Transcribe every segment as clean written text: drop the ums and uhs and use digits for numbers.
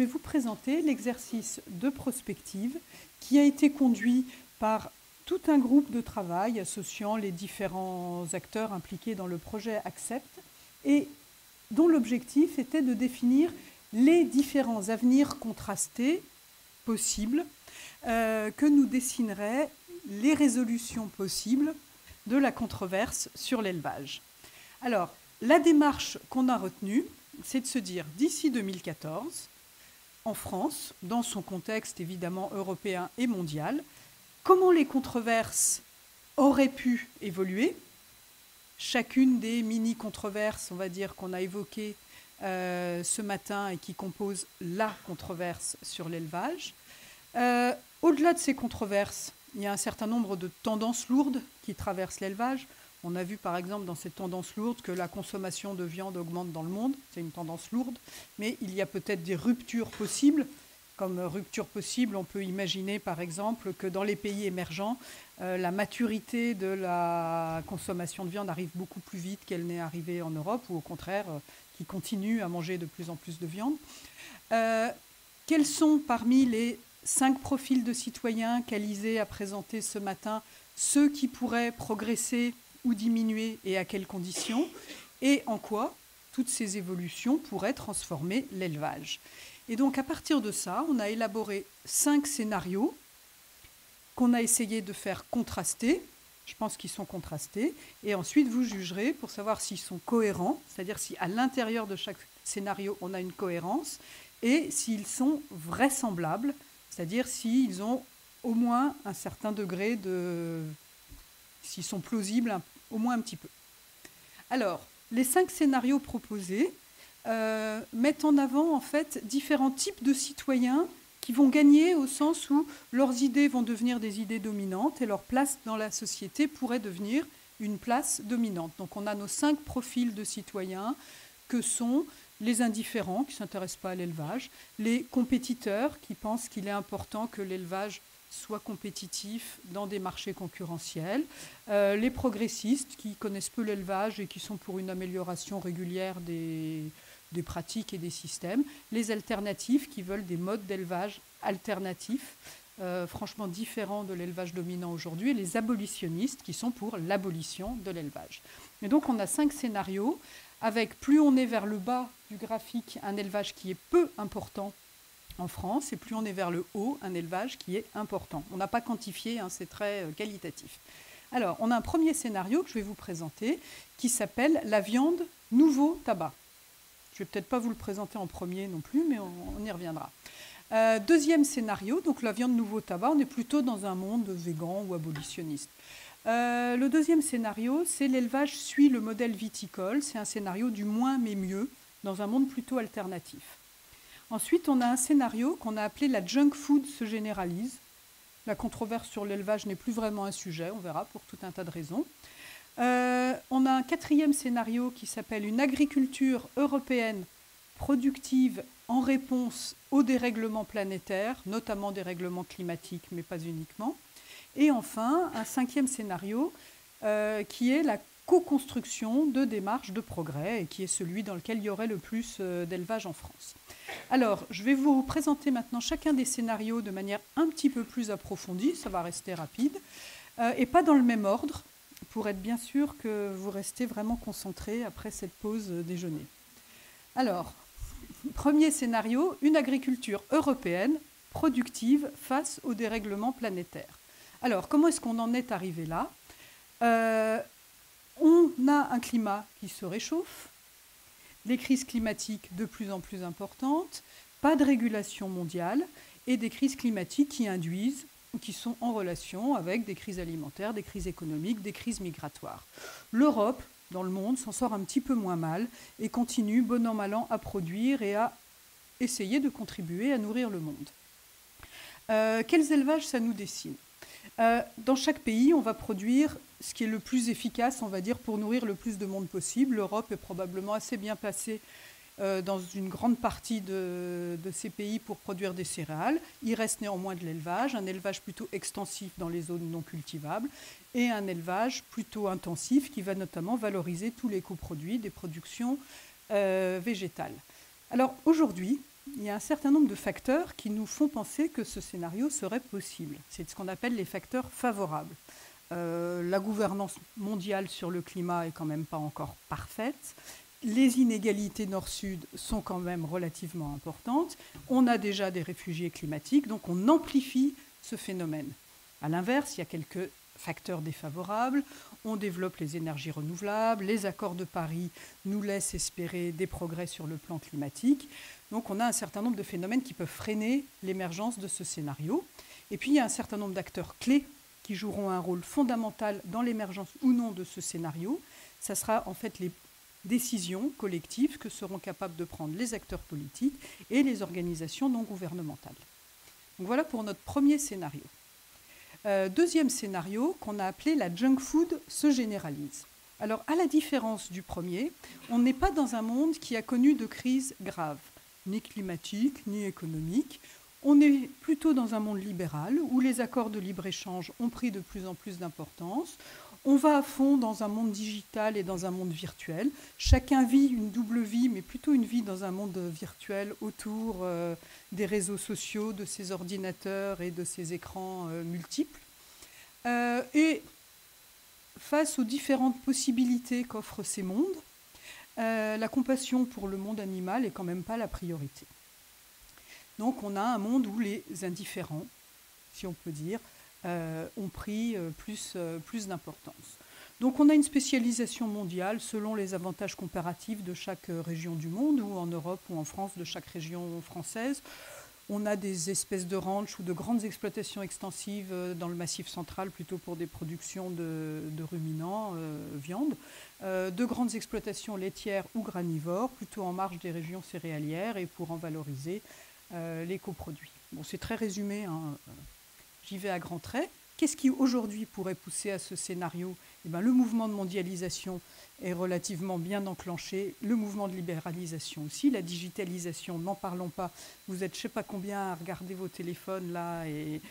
Je vais vous présenter l'exercice de prospective qui a été conduit par tout un groupe de travail associant les différents acteurs impliqués dans le projet Accept et dont l'objectif était de définir les différents avenirs contrastés possibles que nous dessineraient les résolutions possibles de la controverse sur l'élevage. Alors, la démarche qu'on a retenue, c'est de se dire d'ici 2014, en France, dans son contexte évidemment européen et mondial, comment les controverses auraient pu évoluer. Chacune des mini-controverses, on va dire, qu'on a évoquées ce matin et qui composent la controverse sur l'élevage. Au-delà de ces controverses, il y a un certain nombre de tendances lourdes qui traversent l'élevage. On a vu par exemple dans cette tendance lourde que la consommation de viande augmente dans le monde. C'est une tendance lourde, mais il y a peut-être des ruptures possibles. Comme rupture possible, on peut imaginer par exemple que dans les pays émergents, la maturité de la consommation de viande arrive beaucoup plus vite qu'elle n'est arrivée en Europe, ou au contraire, qui continue à manger de plus en plus de viande. Quels sont parmi les 5 profils de citoyens qu'Alizé a présentés ce matin ceux qui pourraient progresser ou diminuer et à quelles conditions, et en quoi toutes ces évolutions pourraient transformer l'élevage. Et donc à partir de ça, on a élaboré 5 scénarios qu'on a essayé de faire contraster. Je pense qu'ils sont contrastés. Et ensuite, vous jugerez pour savoir s'ils sont cohérents, c'est-à-dire si à l'intérieur de chaque scénario, on a une cohérence, et s'ils sont vraisemblables, c'est-à-dire s'ils ont au moins un certain degré de... s'ils sont plausibles au moins un petit peu. Alors, les 5 scénarios proposés mettent en avant en fait différents types de citoyens qui vont gagner au sens où leurs idées vont devenir des idées dominantes et leur place dans la société pourrait devenir une place dominante. Donc on a nos 5 profils de citoyens que sont les indifférents qui ne s'intéressent pas à l'élevage, les compétiteurs qui pensent qu'il est important que l'élevage soit compétitif dans des marchés concurrentiels, les progressistes qui connaissent peu l'élevage et qui sont pour une amélioration régulière des pratiques et des systèmes, les alternatifs qui veulent des modes d'élevage alternatifs, franchement différents de l'élevage dominant aujourd'hui, et les abolitionnistes qui sont pour l'abolition de l'élevage. Et donc on a 5 scénarios avec, plus on est vers le bas du graphique, un élevage qui est peu important en France, et plus on est vers le haut, un élevage qui est important. On n'a pas quantifié, hein, c'est très qualitatif. Alors, on a un premier scénario que je vais vous présenter qui s'appelle « La viande, nouveau tabac ». Je ne vais peut-être pas vous le présenter en premier non plus, mais on y reviendra. Deuxième scénario, donc la viande, nouveau tabac, on est plutôt dans un monde végan ou abolitionniste. Le deuxième scénario, c'est l'élevage suit le modèle viticole. C'est un scénario du moins mais mieux, dans un monde plutôt alternatif. Ensuite, on a un scénario qu'on a appelé « La junk food se généralise ». La controverse sur l'élevage n'est plus vraiment un sujet, on verra, pour tout un tas de raisons. On a un quatrième scénario qui s'appelle « Une agriculture européenne productive en réponse aux dérèglements planétaires, notamment des règlements climatiques, mais pas uniquement ». Et enfin, un cinquième scénario qui est la co-construction de démarches de progrès et qui est celui dans lequel il y aurait le plus d'élevage en France. Alors, je vais vous présenter maintenant chacun des scénarios de manière un petit peu plus approfondie, ça va rester rapide, et pas dans le même ordre, pour être bien sûr que vous restez vraiment concentrés après cette pause déjeuner. Alors, premier scénario, une agriculture européenne productive face au dérèglement planétaire. Alors, comment est-ce qu'on en est arrivé là ? On a un climat qui se réchauffe, des crises climatiques de plus en plus importantes, pas de régulation mondiale et des crises climatiques qui induisent ou qui sont en relation avec des crises alimentaires, des crises économiques, des crises migratoires. L'Europe, dans le monde, s'en sort un petit peu moins mal et continue, bon an mal an, à produire et à essayer de contribuer à nourrir le monde. Quels élevages ça nous dessine ? Dans chaque pays, on va produire ce qui est le plus efficace, on va dire, pour nourrir le plus de monde possible. L'Europe est probablement assez bien placée dans une grande partie de ces pays pour produire des céréales. Il reste néanmoins de l'élevage, un élevage plutôt extensif dans les zones non cultivables et un élevage plutôt intensif qui va notamment valoriser tous les coproduits des productions végétales. Alors aujourd'hui, il y a un certain nombre de facteurs qui nous font penser que ce scénario serait possible. C'est ce qu'on appelle les facteurs favorables. La gouvernance mondiale sur le climat est quand même pas encore parfaite. Les inégalités nord-sud sont quand même relativement importantes. On a déjà des réfugiés climatiques, donc on amplifie ce phénomène. À l'inverse, il y a quelques facteurs défavorables. On développe les énergies renouvelables. Les accords de Paris nous laissent espérer des progrès sur le plan climatique. Donc on a un certain nombre de phénomènes qui peuvent freiner l'émergence de ce scénario. Et puis il y a un certain nombre d'acteurs clés qui joueront un rôle fondamental dans l'émergence ou non de ce scénario. Ça sera en fait les décisions collectives que seront capables de prendre les acteurs politiques et les organisations non gouvernementales. Donc voilà pour notre premier scénario. Deuxième scénario qu'on a appelé la junk food se généralise. Alors à la différence du premier, on n'est pas dans un monde qui a connu de crise grave, ni climatique, ni économique. On est plutôt dans un monde libéral où les accords de libre-échange ont pris de plus en plus d'importance. On va à fond dans un monde digital et dans un monde virtuel. Chacun vit une double vie, mais plutôt une vie dans un monde virtuel autour des réseaux sociaux, de ses ordinateurs et de ses écrans multiples. Et face aux différentes possibilités qu'offrent ces mondes, la compassion pour le monde animal n'est quand même pas la priorité. Donc on a un monde où les indifférents, si on peut dire, ont pris plus d'importance. Donc on a une spécialisation mondiale selon les avantages comparatifs de chaque région du monde, ou en Europe ou en France de chaque région française. On a des espèces de ranchs ou de grandes exploitations extensives dans le Massif central, plutôt pour des productions de ruminants, viande. De grandes exploitations laitières ou granivores, plutôt en marge des régions céréalières et pour en valoriser les coproduits. Bon, c'est très résumé, hein. J'y vais à grands traits. Qu'est-ce qui aujourd'hui pourrait pousser à ce scénario ? Eh bien, le mouvement de mondialisation est relativement bien enclenché, le mouvement de libéralisation aussi, la digitalisation, n'en parlons pas. Vous êtes je ne sais pas combien à regarder vos téléphones là, et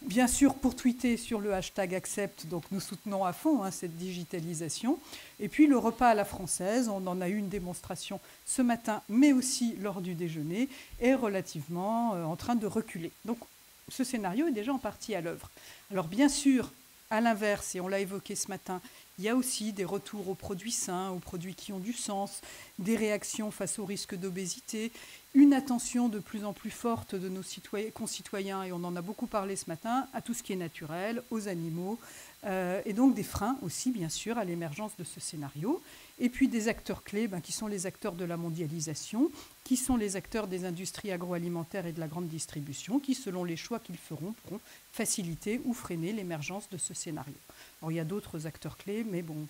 bien sûr pour tweeter sur le hashtag accept, donc nous soutenons à fond cette digitalisation. Et puis le repas à la française, on en a eu une démonstration ce matin, mais aussi lors du déjeuner, est relativement en train de reculer. Donc ce scénario est déjà en partie à l'œuvre. Alors bien sûr, à l'inverse, et on l'a évoqué ce matin, il y a aussi des retours aux produits sains, aux produits qui ont du sens, des réactions face au risque d'obésité, une attention de plus en plus forte de nos concitoyens, et on en a beaucoup parlé ce matin, à tout ce qui est naturel, aux animaux, et donc des freins aussi, bien sûr, à l'émergence de ce scénario. Et puis des acteurs clés qui sont les acteurs de la mondialisation, qui sont les acteurs des industries agroalimentaires et de la grande distribution, qui, selon les choix qu'ils feront, pourront faciliter ou freiner l'émergence de ce scénario. Alors, il y a d'autres acteurs clés, mais bon,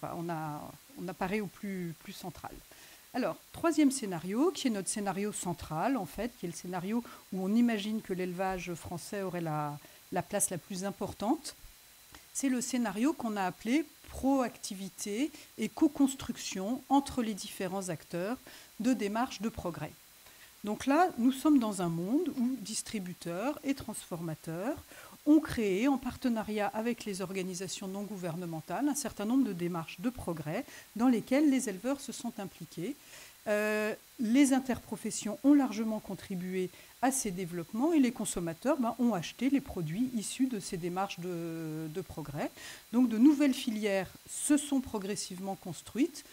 on apparaît au plus central. Alors, troisième scénario, qui est notre scénario central, en fait, qui est le scénario où on imagine que l'élevage français aurait la place la plus importante. C'est le scénario qu'on a appelé proactivité et co-construction entre les différents acteurs de démarches de progrès. Donc là, nous sommes dans un monde où distributeurs et transformateurs ont créé, en partenariat avec les organisations non gouvernementales, un certain nombre de démarches de progrès dans lesquelles les éleveurs se sont impliqués. Les interprofessions ont largement contribué à ces développements et les consommateurs ont acheté les produits issus de ces démarches de progrès. Donc de nouvelles filières se sont progressivement construites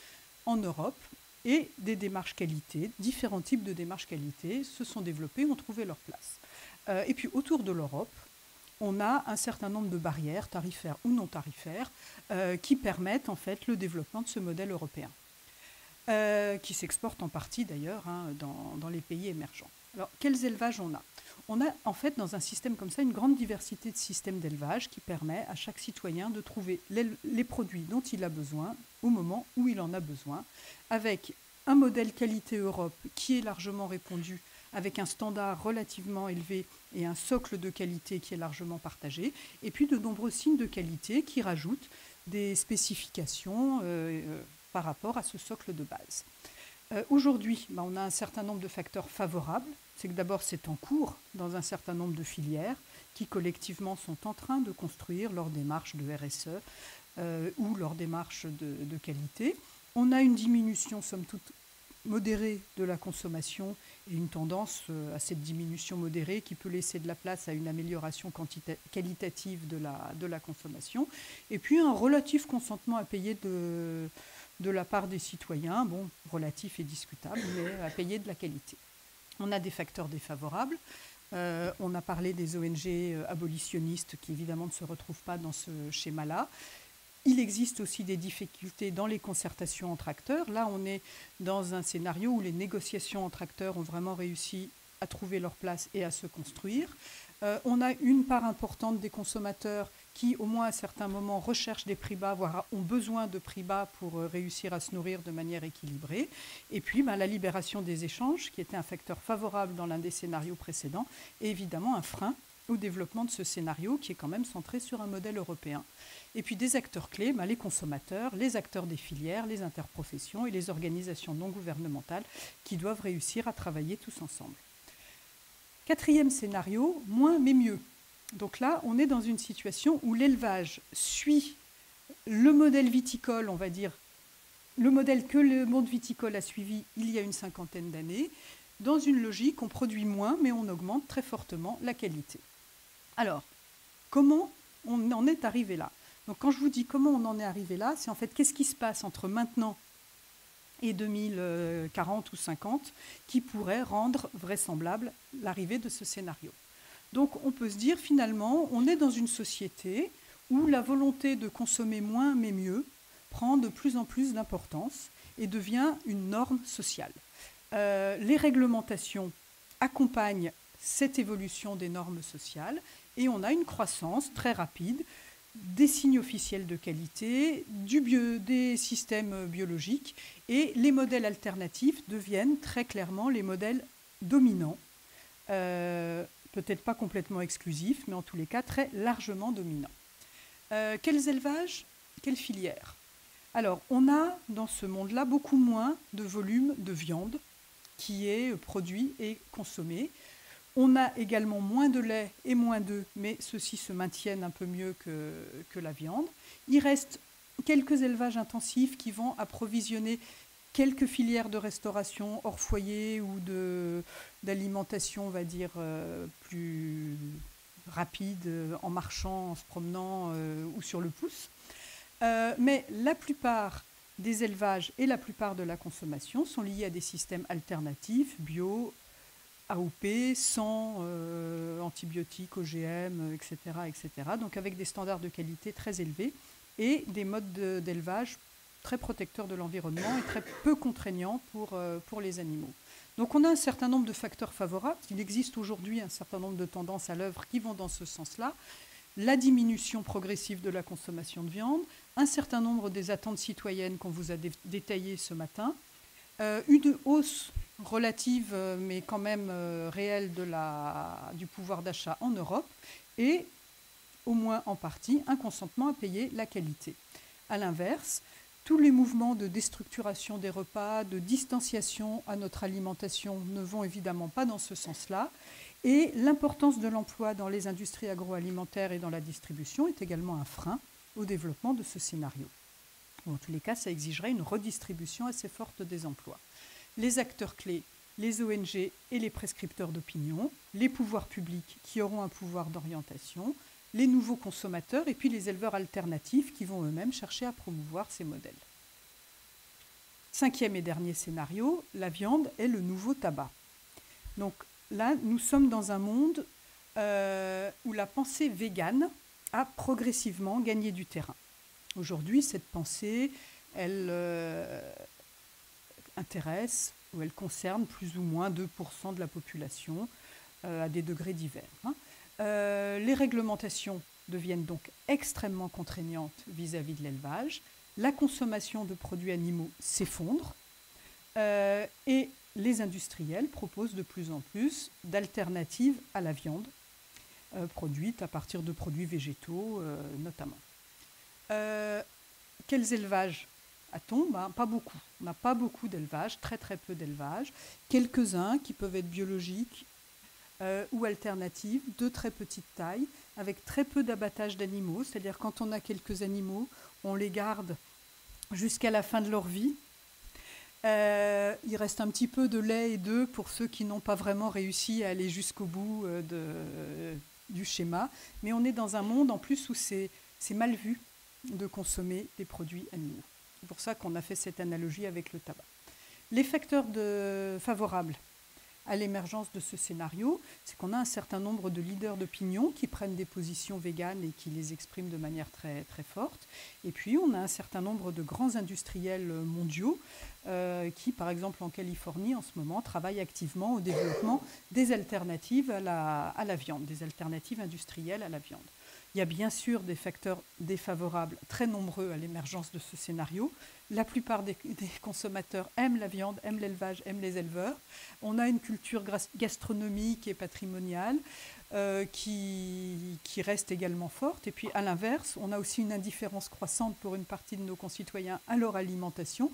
en Europe et des démarches qualité, différents types de démarches qualité se sont développés, ont trouvé leur place. Et puis autour de l'Europe, on a un certain nombre de barrières, tarifaires ou non tarifaires, qui permettent en fait le développement de ce modèle européen. Qui s'exportent en partie d'ailleurs dans les pays émergents. Alors, quels élevages on a ? On a en fait dans un système comme ça une grande diversité de systèmes d'élevage qui permet à chaque citoyen de trouver les produits dont il a besoin au moment où il en a besoin, avec un modèle qualité Europe qui est largement répandu, avec un standard relativement élevé et un socle de qualité qui est largement partagé, et puis de nombreux signes de qualité qui rajoutent des spécifications par rapport à ce socle de base. Aujourd'hui, on a un certain nombre de facteurs favorables. C'est que d'abord, c'est en cours dans un certain nombre de filières qui collectivement sont en train de construire leurs démarches de RSE ou leurs démarches de qualité. On a une diminution, somme toute, modérée de la consommation et une tendance à cette diminution modérée qui peut laisser de la place à une amélioration qualitative de la consommation. Et puis un relatif consentement à payer de la part des citoyens, bon, relatif et discutable, mais à payer de la qualité. On a des facteurs défavorables. On a parlé des ONG abolitionnistes qui évidemment ne se retrouvent pas dans ce schéma-là. Il existe aussi des difficultés dans les concertations entre acteurs. Là, on est dans un scénario où les négociations entre acteurs ont vraiment réussi à trouver leur place et à se construire. On a une part importante des consommateurs qui, au moins à certains moments, recherchent des prix bas, voire ont besoin de prix bas pour réussir à se nourrir de manière équilibrée. Et puis, la libération des échanges, qui était un facteur favorable dans l'un des scénarios précédents, est évidemment un frein au développement de ce scénario qui est quand même centré sur un modèle européen. Et puis des acteurs clés, les consommateurs, les acteurs des filières, les interprofessions et les organisations non gouvernementales qui doivent réussir à travailler tous ensemble. Quatrième scénario, moins mais mieux. Donc là, on est dans une situation où l'élevage suit le modèle viticole, on va dire, le modèle que le monde viticole a suivi il y a une cinquantaine d'années. Dans une logique, on produit moins, mais on augmente très fortement la qualité. Alors, comment on en est arrivé là? Donc quand je vous dis comment on en est arrivé là, c'est en fait qu'est-ce qui se passe entre maintenant et 2040 ou 50 qui pourrait rendre vraisemblable l'arrivée de ce scénario. Donc on peut se dire finalement, on est dans une société où la volonté de consommer moins mais mieux prend de plus en plus d'importance et devient une norme sociale. Les réglementations accompagnent cette évolution des normes sociales et on a une croissance très rapide des signes officiels de qualité, des systèmes biologiques et les modèles alternatifs deviennent très clairement les modèles dominants, peut-être pas complètement exclusifs, mais en tous les cas très largement dominants. Quels élevages, quelles filières? Alors, on a dans ce monde-là beaucoup moins de volume de viande qui est produit et consommé. On a également moins de lait et moins d'œufs, mais ceux-ci se maintiennent un peu mieux que la viande. Il reste quelques élevages intensifs qui vont approvisionner quelques filières de restauration hors foyer ou d'alimentation, on va dire, plus rapide, en marchant, en se promenant ou sur le pouce. Mais la plupart des élevages et la plupart de la consommation sont liés à des systèmes alternatifs, bio, AOP, sans antibiotiques, OGM, etc., etc. Donc avec des standards de qualité très élevés et des modes d'élevage très protecteurs de l'environnement et très peu contraignants pour les animaux. Donc on a un certain nombre de facteurs favorables. Il existe aujourd'hui un certain nombre de tendances à l'œuvre qui vont dans ce sens-là. La diminution progressive de la consommation de viande, un certain nombre des attentes citoyennes qu'on vous a détaillées ce matin, une hausse relative mais quand même réelle du pouvoir d'achat en Europe et au moins en partie un consentement à payer la qualité. À l'inverse, tous les mouvements de déstructuration des repas, de distanciation à notre alimentation ne vont évidemment pas dans ce sens-là et l'importance de l'emploi dans les industries agroalimentaires et dans la distribution est également un frein au développement de ce scénario. En tous les cas, ça exigerait une redistribution assez forte des emplois. Les acteurs clés, les ONG et les prescripteurs d'opinion, les pouvoirs publics qui auront un pouvoir d'orientation, les nouveaux consommateurs et puis les éleveurs alternatifs qui vont eux-mêmes chercher à promouvoir ces modèles. Cinquième et dernier scénario, la viande est le nouveau tabac. Donc là, nous sommes dans un monde où la pensée végane a progressivement gagné du terrain. Aujourd'hui, cette pensée, elle intéresse ou elle concerne plus ou moins 2% de la population à des degrés divers. Les réglementations deviennent donc extrêmement contraignantes vis-à-vis de l'élevage. La consommation de produits animaux s'effondre et les industriels proposent de plus en plus d'alternatives à la viande produite à partir de produits végétaux notamment. Quels élevages a-t-on? Pas beaucoup. On n'a pas beaucoup d'élevage, très très peu d'élevage. Quelques-uns qui peuvent être biologiques ou alternatifs, de très petite taille, avec très peu d'abattage d'animaux. C'est-à-dire quand on a quelques animaux, on les garde jusqu'à la fin de leur vie. Il reste un petit peu de lait et d'œufs pour ceux qui n'ont pas vraiment réussi à aller jusqu'au bout du schéma. Mais on est dans un monde en plus où c'est mal vu de consommer des produits animaux. C'est pour ça qu'on a fait cette analogie avec le tabac. Les facteurs favorables à l'émergence de ce scénario, c'est qu'on a un certain nombre de leaders d'opinion qui prennent des positions véganes et qui les expriment de manière très, très forte. Et puis, on a un certain nombre de grands industriels mondiaux qui, par exemple en Californie, en ce moment, travaillent activement au développement des alternatives à la viande, des alternatives industrielles à la viande. Il y a bien sûr des facteurs défavorables très nombreux à l'émergence de ce scénario. La plupart des consommateurs aiment la viande, aiment l'élevage, aiment les éleveurs. On a une culture gastronomique et patrimoniale qui reste également forte. Et puis à l'inverse, on a aussi une indifférence croissante pour une partie de nos concitoyens à leur alimentation.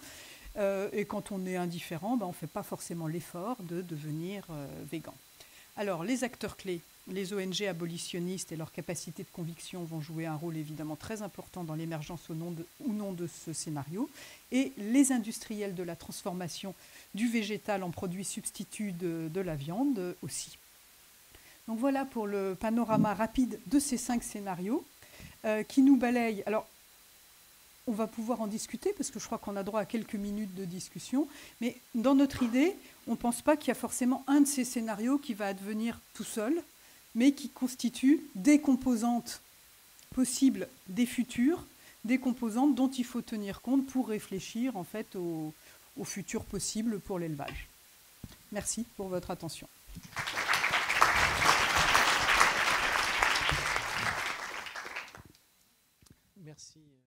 Et quand on est indifférent, on ne fait pas forcément l'effort de devenir végan. Alors les acteurs clés, les ONG abolitionnistes et leur capacité de conviction vont jouer un rôle évidemment très important dans l'émergence ou non de ce scénario. Et les industriels de la transformation du végétal en produit substitut de la viande aussi. Donc voilà pour le panorama rapide de ces 5 scénarios qui nous balayent. Alors, on va pouvoir en discuter parce que je crois qu'on a droit à quelques minutes de discussion. Mais dans notre idée, on ne pense pas qu'il y a forcément un de ces scénarios qui va advenir tout seul, mais qui constitue des composantes possibles des futurs, des composantes dont il faut tenir compte pour réfléchir en fait au futur possible pour l'élevage. Merci pour votre attention. Merci.